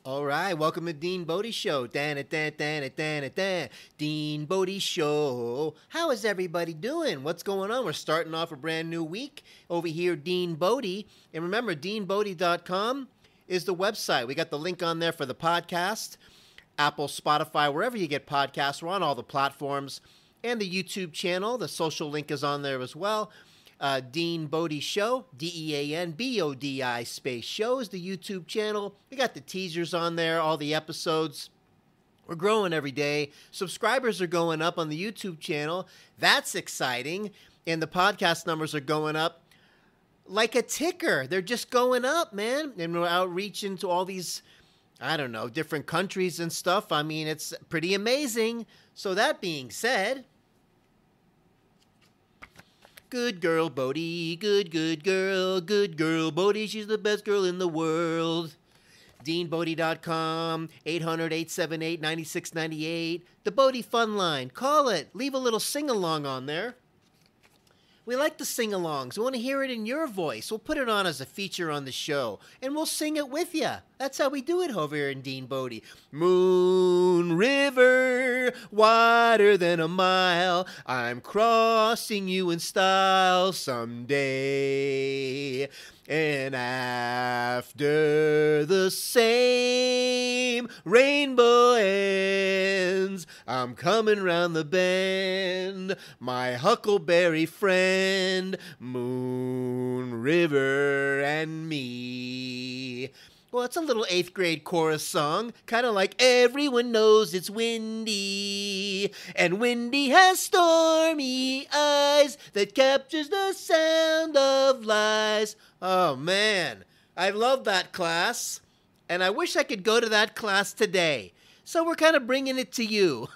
All right, welcome to Dean Bodie Show. Dean Bodie Show. How is everybody doing? What's going on? We're starting off a brand new week over here, Dean Bodie. And remember, deanbodie.com is the website. We got the link on there for the podcast, Apple, Spotify, wherever you get podcasts. We're on all the platforms. And the YouTube channel, the social link is on there as well. Dean Bodie Show, DEANBODI space show is the YouTube channel. We got the teasers on there, all the episodes. We're growing every day. Subscribers are going up on the YouTube channel. That's exciting. And the podcast numbers are going up like a ticker. They're just going up, man. And we're outreaching to all these, different countries and stuff. I mean, it's pretty amazing. So that being said, good girl, Bodie, good girl, Bodie, she's the best girl in the world. DeanBodie.com, 800-878-9698, the Bodie Fun Line. Call it, leave a little sing-along on there. We like the sing-alongs. We want to hear it in your voice. We'll put it on as a feature on the show, and we'll sing it with you. That's how we do it over here in Dean Bodie. Moon River, wider than a mile, I'm crossing you in style someday. And after the same rainbow ends, I'm coming round the bend, my huckleberry friend, Moon River and me. Well, it's a little 8th grade chorus song, kind of like everyone knows it's windy, and windy has stormy eyes that captures the sound of lies. Oh, man, I love that class, and I wish I could go to that class today. So we're kind of bringing it to you.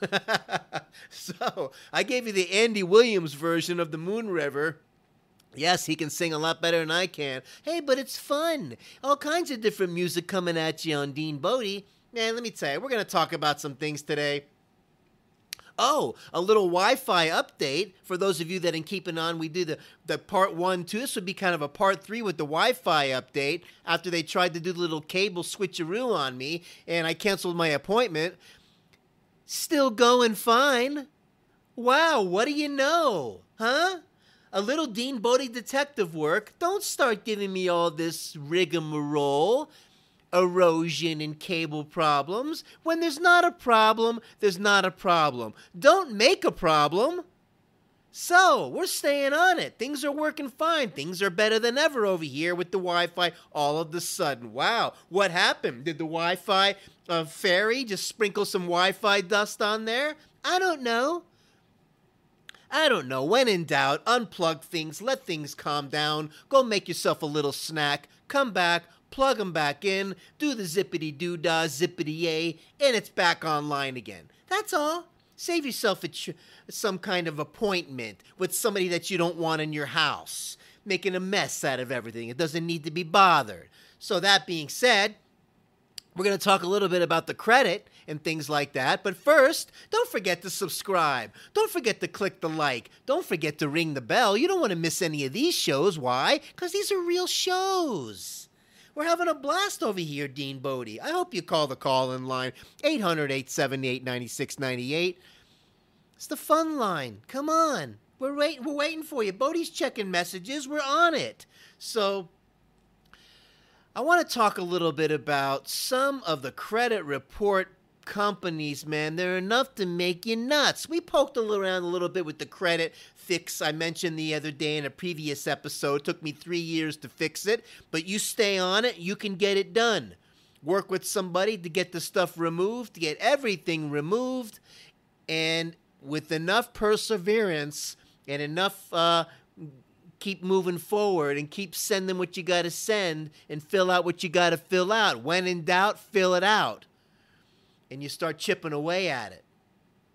So I gave you the Andy Williams version of the Moon River. Yes, he can sing a lot better than I can. Hey, but it's fun. All kinds of different music coming at you on Dean Bodie. Man, let me tell you, we're going to talk about some things today. Oh, a little Wi-Fi update. For those of you that are keeping on, we do the part 1, 2. This would be kind of a part 3 with the Wi-Fi update after they tried to do the little cable switcheroo on me, and I canceled my appointment. Still going fine. Wow, what do you know? Huh? A little Dean Bodie detective work. Don't start giving me all this rigmarole, erosion and cable problems. When there's not a problem, there's not a problem. Don't make a problem. So, we're staying on it. Things are working fine. Things are better than ever over here with the Wi-Fi all of a sudden. Wow, what happened? Did the Wi-Fi fairy just sprinkle some Wi-Fi dust on there? I don't know. When in doubt, unplug things, let things calm down, go make yourself a little snack, come back, plug them back in, do the zippity-doo-dah, zippity-yay, and it's back online again. That's all. Save yourself some kind of appointment with somebody that you don't want in your house, making a mess out of everything. It doesn't need to be bothered. So that being said, we're going to talk a little bit about the credit and things like that. But first, don't forget to subscribe. Don't forget to click the like. Don't forget to ring the bell. You don't want to miss any of these shows. Why? Because these are real shows. We're having a blast over here, Dean Bodie. I hope you call the call-in line, 800-878-9698. It's the fun line. Come on. We're waiting for you. Bodie's checking messages. We're on it. So I want to talk a little bit about some of the credit report companies, man. They're enough to make you nuts. We poked around a little bit with the credit fix I mentioned the other day in a previous episode. It took me 3 years to fix it, but you stay on it, you can get it done. Work with somebody to get the stuff removed, to get everything removed, and with enough perseverance and enough keep moving forward and keep sending what you got to send and fill out what you got to fill out. When in doubt, fill it out. And you start chipping away at it.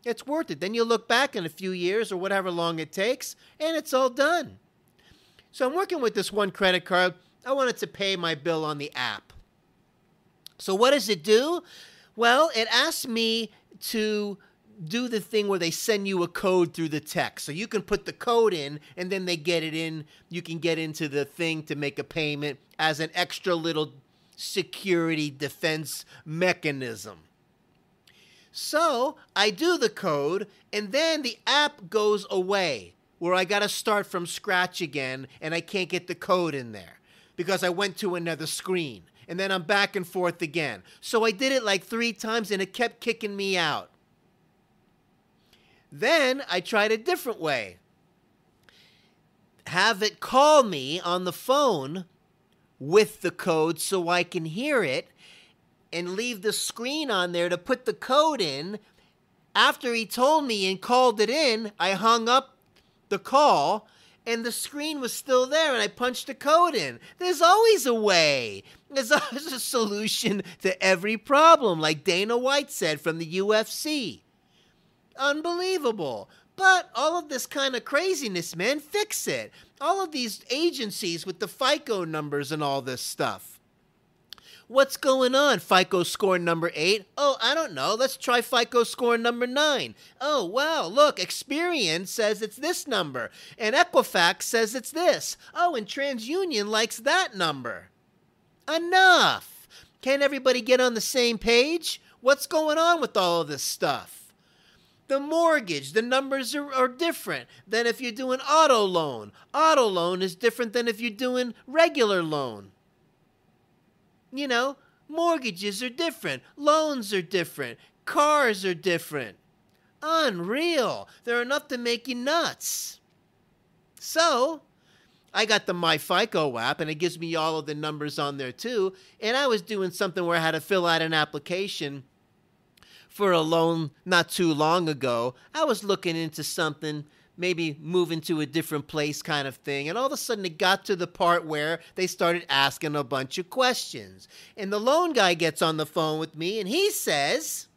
It's worth it. Then you look back in a few years or whatever long it takes, and it's all done. So I'm working with this one credit card. I wanted to pay my bill on the app. So what does it do? Well, it asks me to do the thing where they send you a code through the text. So you can put the code in, and then they get it in. You can get into the thing to make a payment as an extra little security defense mechanism. So I do the code, and then the app goes away, where I got to start from scratch again, and I can't get the code in there because I went to another screen, and then I'm back and forth again. So I did it like 3 times, and it kept kicking me out. Then I tried a different way. Have it call me on the phone with the code so I can hear it, and leave the screen on there to put the code in. After he told me and called it in, I hung up the call, and the screen was still there, and I punched the code in. There's always a way. There's always a solution to every problem, like Dana White said from the UFC. Unbelievable. But all of this kind of craziness, man, fix it. All of these agencies with the FICO numbers and all this stuff. What's going on? FICO score number 8? Oh, I don't know. Let's try FICO score number 9. Oh, wow, look, Experian says it's this number, and Equifax says it's this. Oh, and TransUnion likes that number. Enough! Can't everybody get on the same page? What's going on with all of this stuff? The mortgage, the numbers are different than if you're doing auto loan. Auto loan is different than if you're doing regular loan. You know, mortgages are different. Loans are different. Cars are different. Unreal. They're enough to make you nuts. So, I got the MyFICO app, and it gives me all of the numbers on there too. And I was doing something where I had to fill out an application for a loan not too long ago. I was looking into something, maybe moving to a different place kind of thing. And all of a sudden it got to the part where they started asking a bunch of questions. And the loan guy gets on the phone with me and he says,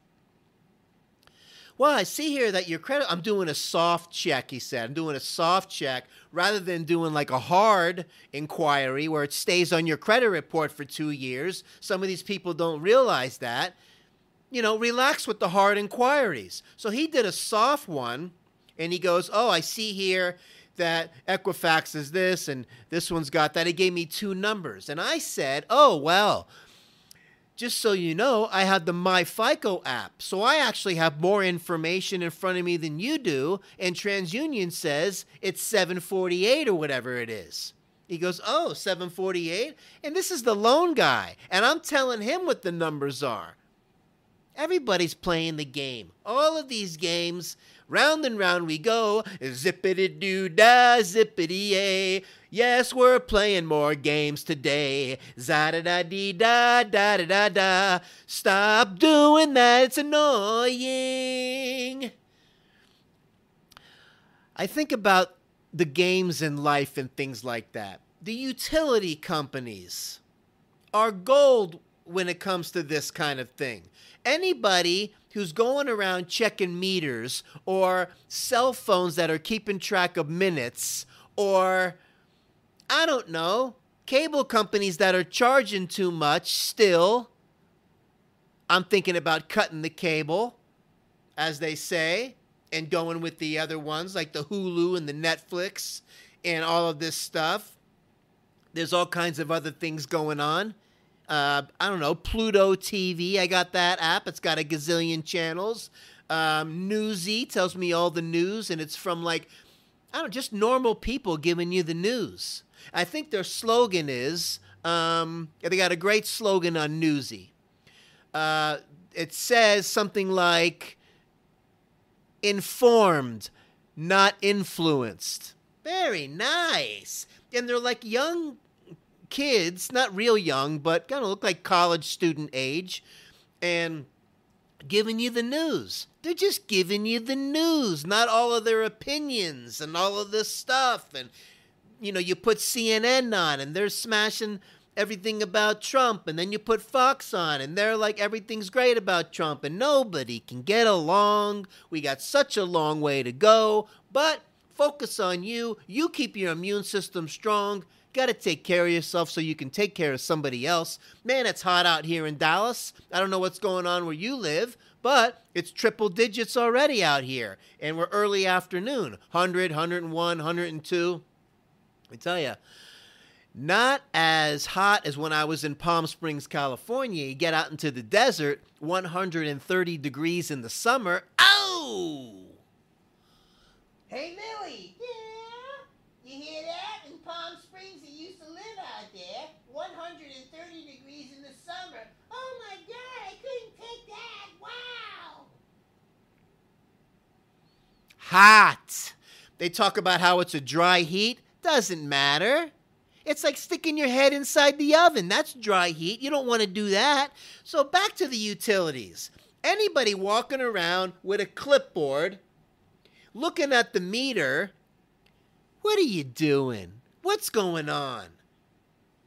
well, I see here that your credit, I'm doing a soft check, he said. I'm doing a soft check rather than doing like a hard inquiry where it stays on your credit report for 2 years. Some of these people don't realize that. You know, relax with the hard inquiries. So he did a soft one. And he goes, oh, I see here that Equifax is this, and this one's got that. He gave me 2 numbers. And I said, oh, well, just so you know, I have the MyFICO app. So I actually have more information in front of me than you do. And TransUnion says it's 748 or whatever it is. He goes, oh, 748? And this is the loan guy. And I'm telling him what the numbers are. Everybody's playing the game. All of these games, round and round we go. Zippity-doo-dah, zippity-yay. Yes, we're playing more games today. Za-da-da-dee-da, da-da-da-da. Stop doing that, it's annoying. I think about the games in life and things like that. The utility companies are gold when it comes to this kind of thing. Anybody who's going around checking meters or cell phones that are keeping track of minutes or, I don't know, cable companies that are charging too much still. I'm thinking about cutting the cable, as they say, and going with the other ones like the Hulu and the Netflix and all of this stuff. There's all kinds of other things going on. I don't know, Pluto TV. I got that app. It's got a gazillion channels. Newsy tells me all the news, and it's from like, I don't know, just normal people giving you the news. I think their slogan is, they got a great slogan on Newsy. It says something like, informed, not influenced. Very nice. And they're like young kids, not real young, but kind of look like college student age, and giving you the news. They're just giving you the news, not all of their opinions and all of this stuff. And, you know, you put CNN on and they're smashing everything about Trump, and then you put Fox on and they're like everything's great about Trump, and nobody can get along. We got such a long way to go, but focus on you. You keep your immune system strong. Got to take care of yourself so you can take care of somebody else. Man, it's hot out here in Dallas. I don't know what's going on where you live, but it's triple digits already out here. And we're early afternoon. 100, 101, 102. I tell you, Not as hot as when I was in Palm Springs, California. You get out into the desert, 130 degrees in the summer. Oh! Hey, Millie. Yeah? You hear that? In Palm Springs, he used to live out there. 130 degrees in the summer. Oh my God, I couldn't take that. Wow! Hot. They talk about how it's a dry heat. Doesn't matter. It's like sticking your head inside the oven. That's dry heat. You don't want to do that. So back to the utilities. Anybody walking around with a clipboard, looking at the meter, what are you doing? What's going on?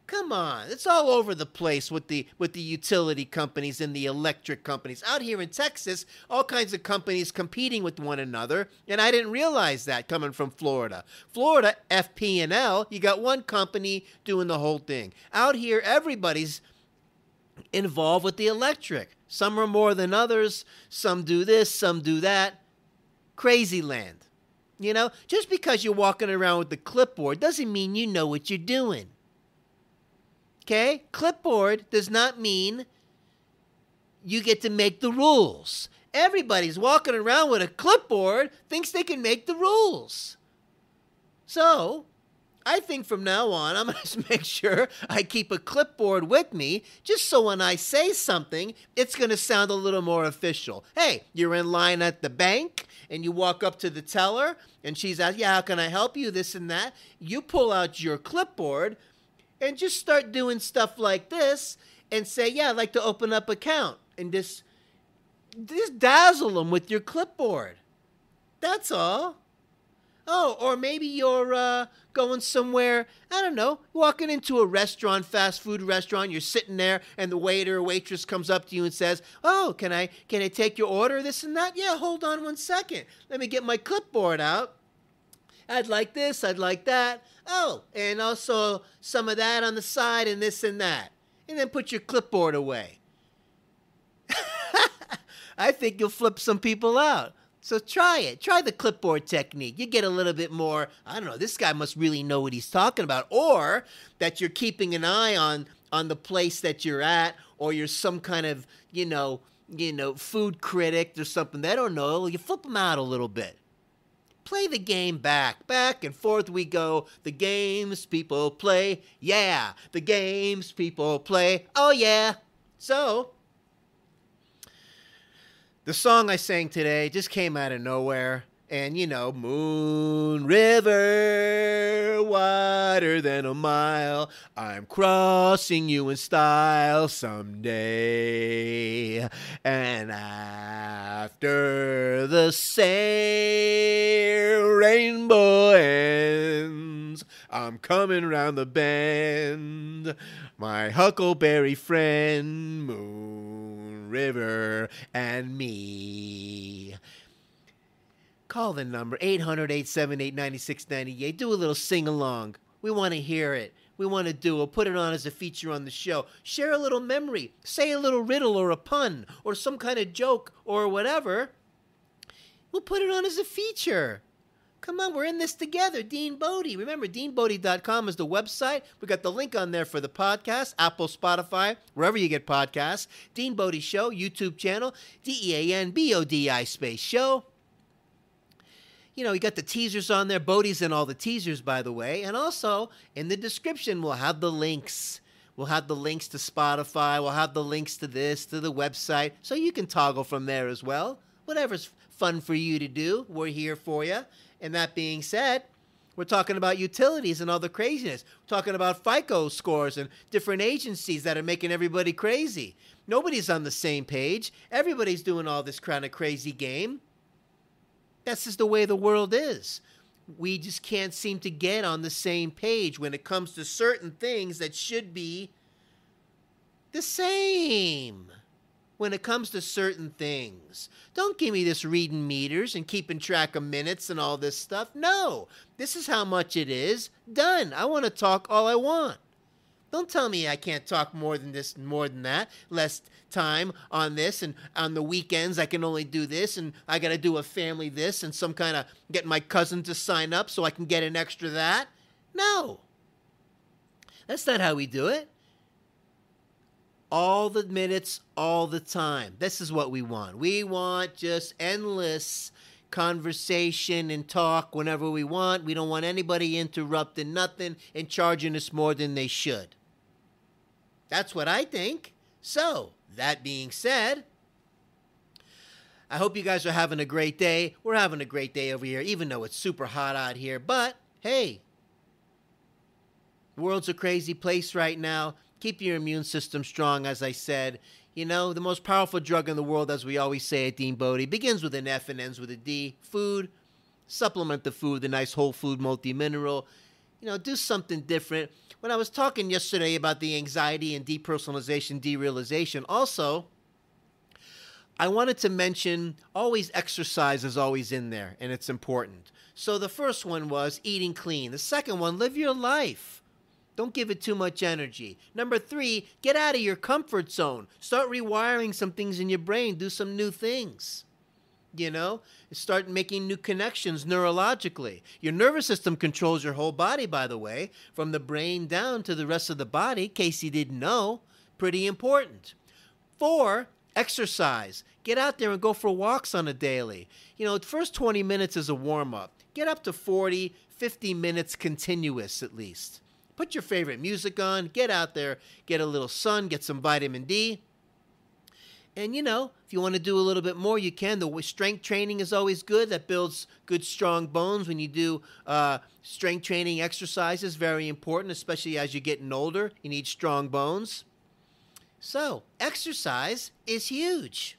Come on. It's all over the place with the utility companies and the electric companies. Out here in Texas, all kinds of companies competing with one another, and I didn't realize that coming from Florida. Florida, FP&L, you got one company doing the whole thing. Out here, everybody's involved with the electric. Some are more than others. Some do this, some do that. Crazy land. You know, just because you're walking around with the clipboard doesn't mean you know what you're doing. Okay? Clipboard does not mean you get to make the rules. Everybody's walking around with a clipboard, thinks they can make the rules. So, I think from now on, I'm going to make sure I keep a clipboard with me, just so when I say something, it's going to sound a little more official. Hey, you're in line at the bank, and you walk up to the teller, and she's asking, yeah, how can I help you, this and that. You pull out your clipboard, and just start doing stuff like this and say, yeah, I'd like to open up an account. And just dazzle them with your clipboard. That's all. Oh, or maybe you're going somewhere, I don't know, walking into a restaurant, fast food restaurant. You're sitting there and the waiter or waitress comes up to you and says, oh, can I take your order, this and that? Yeah, hold on one second. Let me get my clipboard out. I'd like this, I'd like that. Oh, and also some of that on the side and this and that. And then put your clipboard away. I think you'll flip some people out. So try it. Try the clipboard technique. You get a little bit more, I don't know, this guy must really know what he's talking about. Or that you're keeping an eye on the place that you're at, or you're some kind of, you know, food critic or something. They don't know. You flip them out a little bit. Play the game back. Back and forth we go. The games people play. Yeah. The games people play. Oh, yeah. So, the song I sang today just came out of nowhere. And, you know, Moon River, wider than a mile. I'm crossing you in style someday. And after the same rainbow ends, I'm coming round the bend. My huckleberry friend, Moon River, and me. Call the number 800-878-9698. Do a little sing-along. We want to hear it. We want to do it. We'll put it on as a feature on the show. Share a little memory. Say a little riddle or a pun or some kind of joke or whatever. We'll put it on as a feature. Come on, we're in this together. Dean Bodie. Remember, DeanBodie.com is the website. We got the link on there for the podcast, Apple, Spotify, wherever you get podcasts. Dean Bodie Show, YouTube channel, DeanBodi space show. You know, you got the teasers on there. Bodie's in all the teasers, by the way. And also, in the description, we'll have the links. We'll have the links to Spotify. We'll have the links to this, to the website. So you can toggle from there as well. Whatever's fun for you to do, we're here for you. And that being said, we're talking about utilities and all the craziness. We're talking about FICO scores and different agencies that are making everybody crazy. Nobody's on the same page. Everybody's doing all this kind of crazy game. That's just the way the world is. We just can't seem to get on the same page when it comes to certain things that should be the same. When it comes to certain things. Don't give me this reading meters and keeping track of minutes and all this stuff. No, this is how much it is. Done. I want to talk all I want. Don't tell me I can't talk more than this, more than that. Less time on this, and on the weekends I can only do this, and I got to do a family this, and some kind of get my cousin to sign up so I can get an extra that. No. That's not how we do it. All the minutes, all the time. This is what we want. We want just endless conversation and talk whenever we want. We don't want anybody interrupting nothing and charging us more than they should. That's what I think. So, that being said, I hope you guys are having a great day. We're having a great day over here, even though it's super hot out here. But, hey, the world's a crazy place right now. Keep your immune system strong, as I said. You know, the most powerful drug in the world, as we always say at Dean Bodie, begins with an F and ends with a D. Food. Supplement the food, the nice whole food multi-mineral. You know, do something different. When I was talking yesterday about the anxiety and depersonalization, derealization, also, I wanted to mention always exercise is always in there, and it's important. So the first one was eating clean. The second one, live your life. Don't give it too much energy. Number 3, get out of your comfort zone. Start rewiring some things in your brain. Do some new things. You know, start making new connections neurologically. Your nervous system controls your whole body, by the way, from the brain down to the rest of the body, in case you didn't know. Pretty important. 4, exercise. Get out there and go for walks on a daily. You know, the first 20 minutes is a warm-up. Get up to 40, 50 minutes continuous at least. Put your favorite music on, get out there, get a little sun, get some vitamin D. And, you know, if you want to do a little bit more, you can. The strength training is always good. That builds good, strong bones when you do strength training exercises. Very important, especially as you're getting older. You need strong bones. So, exercise is huge.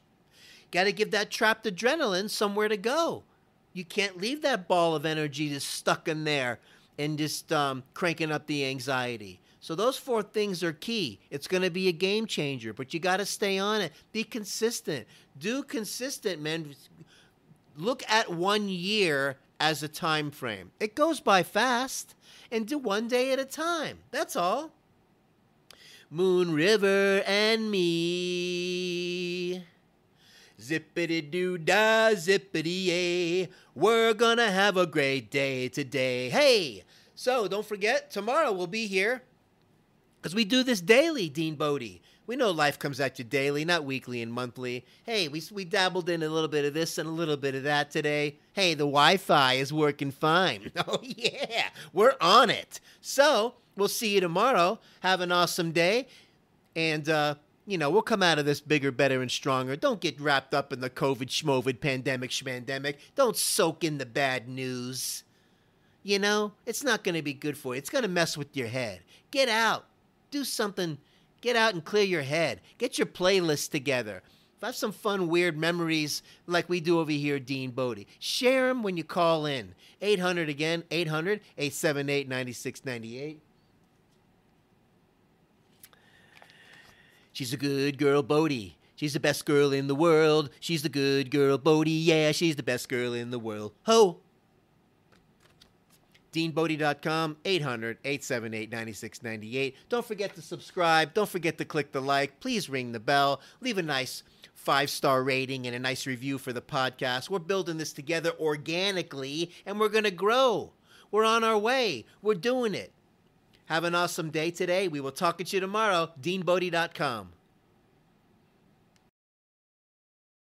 Got to give that trapped adrenaline somewhere to go. You can't leave that ball of energy just stuck in there and just cranking up the anxiety. So those 4 things are key. It's going to be a game changer, but you got to stay on it. Be consistent. Do consistent, man. Look at 1 year as a time frame. It goes by fast, and do 1 day at a time. That's all. Moon River and me. Zippity-doo-dah, zippity-yay. We're gonna have a great day today. Hey! So, don't forget, tomorrow we'll be here. Because we do this daily, Dean Bodie. We know life comes at you daily, not weekly and monthly. Hey, we dabbled in a little bit of this and a little bit of that today. Hey, the Wi-Fi is working fine. Oh, yeah! We're on it. So, we'll see you tomorrow. Have an awesome day. And, you know, we'll come out of this bigger, better, and stronger. Don't get wrapped up in the COVID, schmovid, pandemic, schmandemic. Don't soak in the bad news. You know, it's not going to be good for you. It's going to mess with your head. Get out. Do something. Get out and clear your head. Get your playlist together. Have some fun, weird memories like we do over here at Dean Bodie. Share them when you call in. 800 again, 800-878-9698. She's a good girl, Bodie. She's the best girl in the world. She's the good girl, Bodie. Yeah, she's the best girl in the world. Ho! DeanBodie.com, 800-878-9698. Don't forget to subscribe. Don't forget to click the like. Please ring the bell. Leave a nice 5-star rating and a nice review for the podcast. We're building this together organically, and we're going to grow. We're on our way. We're doing it. Have an awesome day today. We will talk at you tomorrow. DeanBodie.com.